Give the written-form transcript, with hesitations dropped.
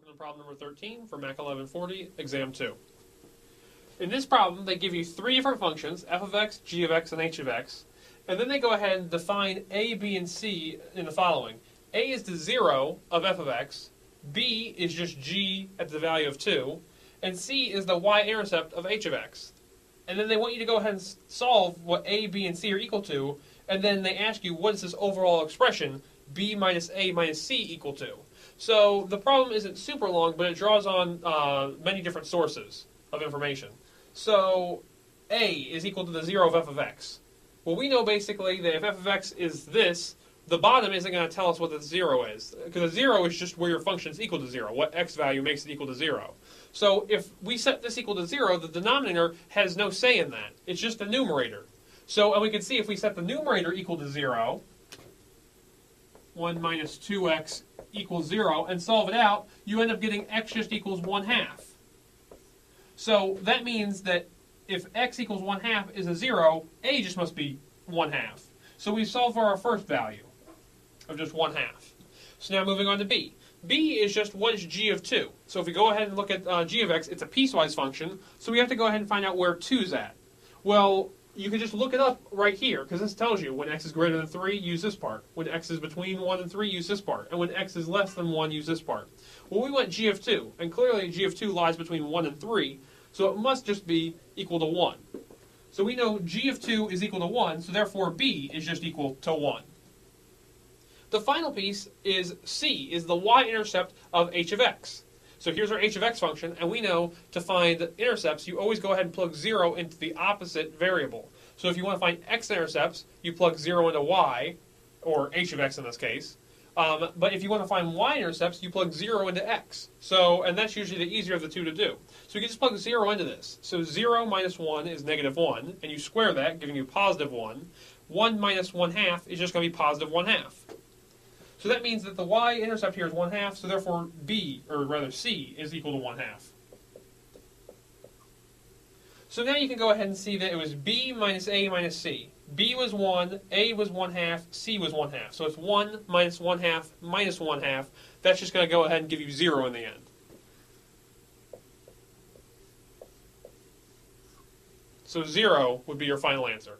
Welcome to problem number 13 for Mac 1140, exam 2. In this problem, they give you three different functions, f of x, g of x, and h of x, and then they go ahead and define a, b, and c in the following. A is the 0 of f of x, b is just g at the value of 2, and c is the y-intercept of h of x. And then they want you to go ahead and solve what a, b, and c are equal to, and then they ask you what is this overall expression, b minus a minus c equal to. So the problem isn't super long, but it draws on many different sources of information. So a is equal to the 0 of f of x. Well, we know basically that if f of x is this, the bottom isn't going to tell us what the 0 is, because the 0 is just where your function is equal to 0, what x value makes it equal to 0. So if we set this equal to 0, the denominator has no say in that. It's just the numerator. So, and we can see if we set the numerator equal to 0, 1 minus 2x equals 0, and solve it out, you end up getting x just equals 1/2. So that means that if x equals 1/2 is a 0, a just must be 1/2. So we solve for our first value of just 1/2. So now moving on to b. b is just what is g of 2. So if we go ahead and look at g of x, it's a piecewise function, so we have to go ahead and find out where 2's at. Well, you can just look it up right here, because this tells you when x is greater than 3, use this part. When x is between 1 and 3, use this part. And when x is less than 1, use this part. Well, we want g of 2, and clearly g of 2 lies between 1 and 3, so it must just be equal to 1. So we know g of 2 is equal to 1, so therefore b is just equal to 1. The final piece is c, is the y-intercept of h of x. So here's our h of x function, and we know to find intercepts, you always go ahead and plug 0 into the opposite variable. So if you want to find x-intercepts, you plug 0 into y, or h of x in this case. But if you want to find y-intercepts, you plug 0 into x. So, and that's usually the easier of the two to do. So you can just plug 0 into this. So 0 minus 1 is negative 1, and you square that, giving you positive 1. 1 minus 1/2 is just going to be positive 1/2. So that means that the y-intercept here is 1/2, so therefore b, or rather c, is equal to 1/2. So now you can go ahead and see that it was b minus a minus c. b was 1, a was 1/2, c was 1/2. So it's 1 minus 1/2 minus 1/2. That's just going to go ahead and give you 0 in the end. So 0 would be your final answer.